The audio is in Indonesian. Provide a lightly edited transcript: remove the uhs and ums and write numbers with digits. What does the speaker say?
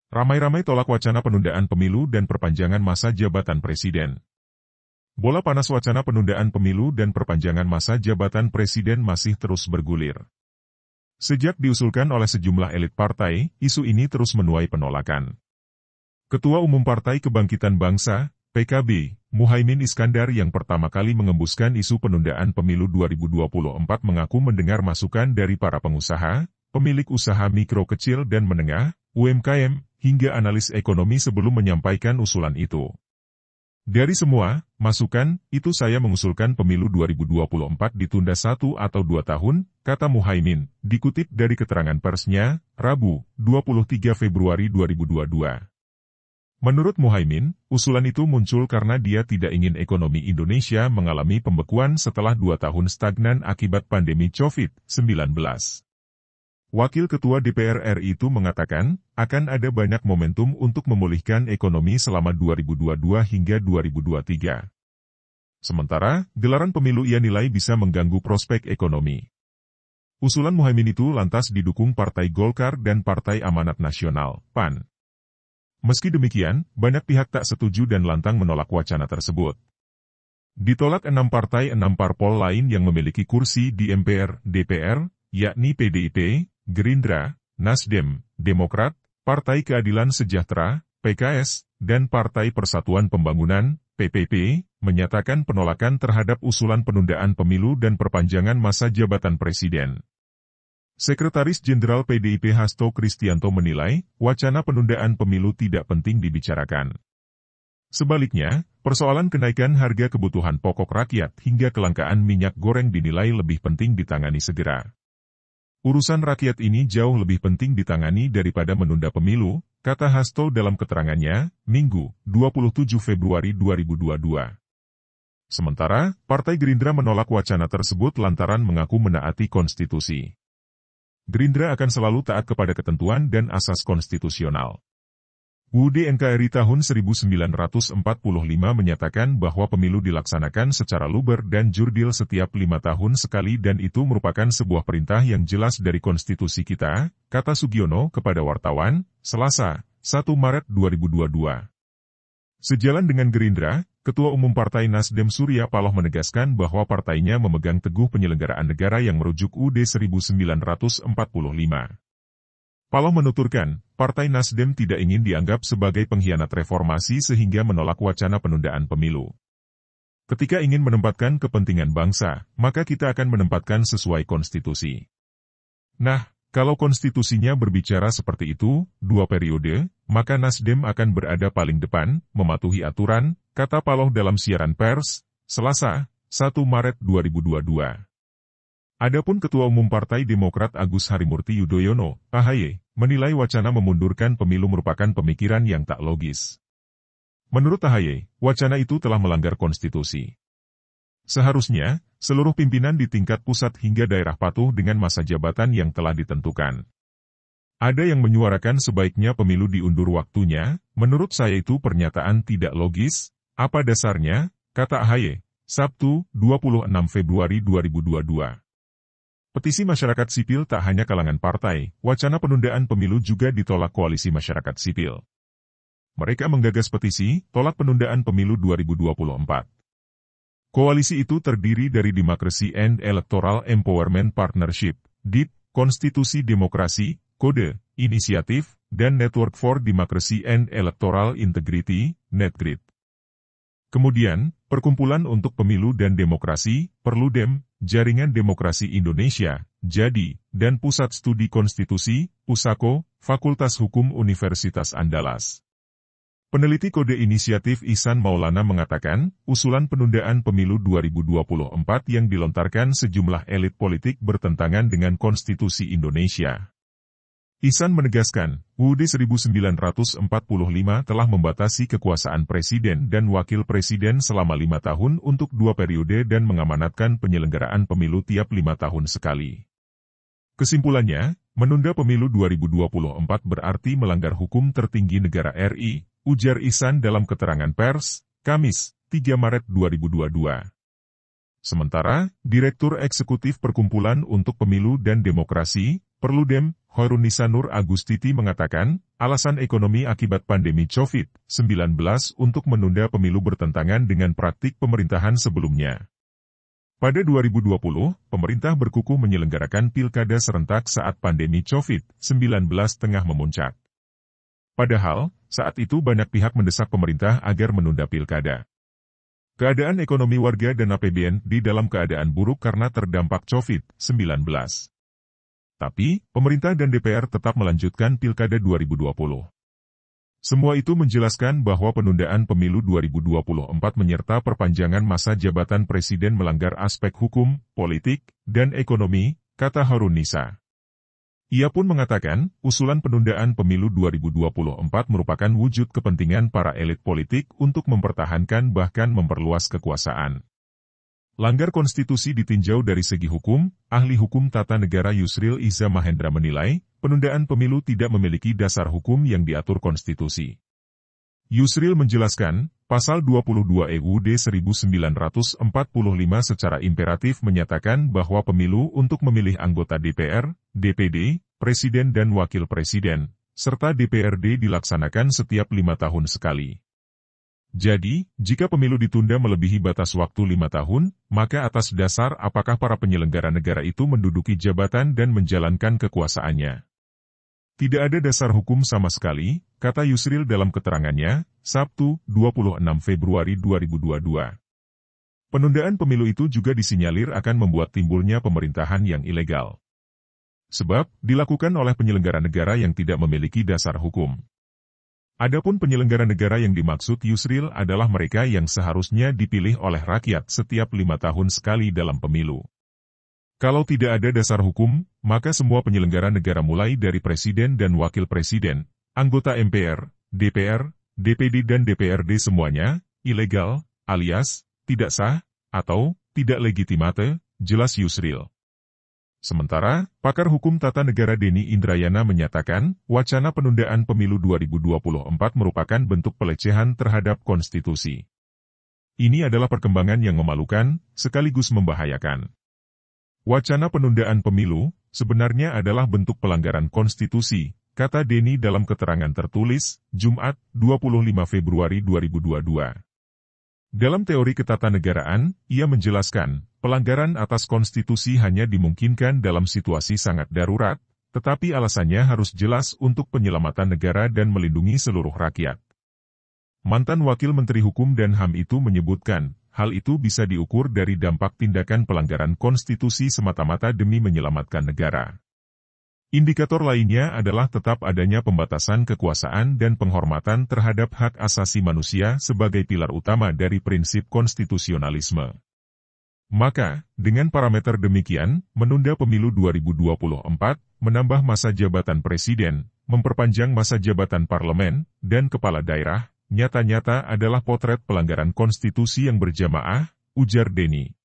Ramai-ramai tolak wacana penundaan pemilu dan perpanjangan masa jabatan presiden. Bola panas wacana penundaan pemilu dan perpanjangan masa jabatan presiden masih terus bergulir. Sejak diusulkan oleh sejumlah elit partai, isu ini terus menuai penolakan. Ketua Umum Partai Kebangkitan Bangsa, PKB, Muhaimin Iskandar yang pertama kali mengembuskan isu penundaan pemilu 2024 mengaku mendengar masukan dari para pengusaha, pemilik usaha mikro kecil dan menengah, UMKM, hingga analis ekonomi sebelum menyampaikan usulan itu. Dari semua masukan, itu saya mengusulkan pemilu 2024 ditunda 1 atau 2 tahun, kata Muhaimin, dikutip dari keterangan persnya, Rabu, 23 Februari 2022. Menurut Muhaimin, usulan itu muncul karena dia tidak ingin ekonomi Indonesia mengalami pembekuan setelah 2 tahun stagnan akibat pandemi COVID-19. Wakil Ketua DPR RI itu mengatakan, akan ada banyak momentum untuk memulihkan ekonomi selama 2022 hingga 2023. Sementara, gelaran pemilu ia nilai bisa mengganggu prospek ekonomi. Usulan Muhaimin itu lantas didukung Partai Golkar dan Partai Amanat Nasional, PAN. Meski demikian, banyak pihak tak setuju dan lantang menolak wacana tersebut. Ditolak 6 partai 6 parpol lain yang memiliki kursi di MPR, DPR, yakni PDIP, Gerindra, Nasdem, Demokrat, Partai Keadilan Sejahtera, PKS, dan Partai Persatuan Pembangunan, PPP, menyatakan penolakan terhadap usulan penundaan pemilu dan perpanjangan masa jabatan presiden. Sekretaris Jenderal PDIP Hasto Kristianto menilai, wacana penundaan pemilu tidak penting dibicarakan. Sebaliknya, persoalan kenaikan harga kebutuhan pokok rakyat hingga kelangkaan minyak goreng dinilai lebih penting ditangani segera. Urusan rakyat ini jauh lebih penting ditangani daripada menunda pemilu, kata Hasto dalam keterangannya, Minggu, 27 Februari 2022. Sementara, Partai Gerindra menolak wacana tersebut lantaran mengaku menaati konstitusi. Gerindra akan selalu taat kepada ketentuan dan asas konstitusional. UUD NKRI tahun 1945 menyatakan bahwa pemilu dilaksanakan secara luber dan jurdil setiap 5 tahun sekali dan itu merupakan sebuah perintah yang jelas dari konstitusi kita, kata Sugiono kepada wartawan, Selasa, 1 Maret 2022. Sejalan dengan Gerindra, Ketua Umum Partai Nasdem Surya Paloh menegaskan bahwa partainya memegang teguh penyelenggaraan negara yang merujuk UUD 1945. Paloh menuturkan, Partai Nasdem tidak ingin dianggap sebagai pengkhianat reformasi sehingga menolak wacana penundaan pemilu. Ketika ingin menempatkan kepentingan bangsa, maka kita akan menempatkan sesuai konstitusi. Nah, kalau konstitusinya berbicara seperti itu, 2 periode, maka Nasdem akan berada paling depan, mematuhi aturan, kata Paloh dalam siaran pers, Selasa, 1 Maret 2022. Adapun Ketua Umum Partai Demokrat Agus Harimurti Yudhoyono, AHY, menilai wacana memundurkan pemilu merupakan pemikiran yang tak logis. Menurut AHY, wacana itu telah melanggar konstitusi. Seharusnya, seluruh pimpinan di tingkat pusat hingga daerah patuh dengan masa jabatan yang telah ditentukan. Ada yang menyuarakan sebaiknya pemilu diundur waktunya, menurut saya itu pernyataan tidak logis, apa dasarnya, kata AHY, Sabtu, 26 Februari 2022. Petisi masyarakat sipil tak hanya kalangan partai, wacana penundaan pemilu juga ditolak koalisi masyarakat sipil. Mereka menggagas petisi, tolak penundaan pemilu 2024. Koalisi itu terdiri dari Democracy and Electoral Empowerment Partnership, DEP, Konstitusi Demokrasi, Kode, Inisiatif, dan Network for Democracy and Electoral Integrity, NETGRIT. Kemudian, Perkumpulan untuk Pemilu dan Demokrasi, Perludem, Jaringan Demokrasi Indonesia, JADI, dan Pusat Studi Konstitusi, PUSAKO, Fakultas Hukum Universitas Andalas. Peneliti Kode Inisiatif Ihsan Maulana mengatakan, usulan penundaan pemilu 2024 yang dilontarkan sejumlah elit politik bertentangan dengan konstitusi Indonesia. Ihsan menegaskan, UUD 1945 telah membatasi kekuasaan presiden dan wakil presiden selama 5 tahun untuk 2 periode dan mengamanatkan penyelenggaraan pemilu tiap 5 tahun sekali. Kesimpulannya, menunda pemilu 2024 berarti melanggar hukum tertinggi negara RI, ujar Ihsan dalam keterangan pers, Kamis, 3 Maret 2022. Sementara, Direktur Eksekutif Perkumpulan untuk Pemilu dan Demokrasi, Perludem, Hoirunisa Nur Agustiti mengatakan, alasan ekonomi akibat pandemi COVID-19 untuk menunda pemilu bertentangan dengan praktik pemerintahan sebelumnya. Pada 2020, pemerintah berkukuh menyelenggarakan pilkada serentak saat pandemi COVID-19 tengah memuncak. Padahal, saat itu banyak pihak mendesak pemerintah agar menunda pilkada. Keadaan ekonomi warga dan APBN di dalam keadaan buruk karena terdampak COVID-19. Tapi, pemerintah dan DPR tetap melanjutkan pilkada 2020. Semua itu menjelaskan bahwa penundaan pemilu 2024 menyerta perpanjangan masa jabatan presiden melanggar aspek hukum, politik, dan ekonomi, kata Hoirunisa. Ia pun mengatakan, usulan penundaan pemilu 2024 merupakan wujud kepentingan para elit politik untuk mempertahankan bahkan memperluas kekuasaan. Langgar konstitusi ditinjau dari segi hukum, ahli hukum tata negara Yusril Iza Mahendra menilai, penundaan pemilu tidak memiliki dasar hukum yang diatur konstitusi. Yusril menjelaskan, pasal 22 EUD 1945 secara imperatif menyatakan bahwa pemilu untuk memilih anggota DPR, DPD, Presiden dan Wakil Presiden, serta DPRD dilaksanakan setiap 5 tahun sekali. Jadi, jika pemilu ditunda melebihi batas waktu 5 tahun, maka atas dasar apakah para penyelenggara negara itu menduduki jabatan dan menjalankan kekuasaannya. Tidak ada dasar hukum sama sekali, kata Yusril dalam keterangannya, Sabtu, 26 Februari 2022. Penundaan pemilu itu juga disinyalir akan membuat timbulnya pemerintahan yang ilegal. Sebab, dilakukan oleh penyelenggara negara yang tidak memiliki dasar hukum. Adapun penyelenggara negara yang dimaksud Yusril adalah mereka yang seharusnya dipilih oleh rakyat setiap 5 tahun sekali dalam pemilu. Kalau tidak ada dasar hukum, maka semua penyelenggara negara mulai dari presiden dan wakil presiden, anggota MPR, DPR, DPD dan DPRD semuanya, ilegal, alias, tidak sah, atau tidak legitimate, jelas Yusril. Sementara, pakar hukum tata negara Denny Indrayana menyatakan, wacana penundaan pemilu 2024 merupakan bentuk pelecehan terhadap konstitusi. Ini adalah perkembangan yang memalukan, sekaligus membahayakan. Wacana penundaan pemilu, sebenarnya adalah bentuk pelanggaran konstitusi, kata Denny dalam keterangan tertulis, Jumat, 25 Februari 2022. Dalam teori ketatanegaraan, ia menjelaskan, pelanggaran atas konstitusi hanya dimungkinkan dalam situasi sangat darurat, tetapi alasannya harus jelas untuk penyelamatan negara dan melindungi seluruh rakyat. Mantan Wakil Menteri Hukum dan HAM itu menyebutkan, hal itu bisa diukur dari dampak tindakan pelanggaran konstitusi semata-mata demi menyelamatkan negara. Indikator lainnya adalah tetap adanya pembatasan kekuasaan dan penghormatan terhadap hak asasi manusia sebagai pilar utama dari prinsip konstitusionalisme. Maka, dengan parameter demikian, menunda pemilu 2024, menambah masa jabatan presiden, memperpanjang masa jabatan parlemen, dan kepala daerah, nyata-nyata adalah potret pelanggaran konstitusi yang berjamaah, ujar Denny.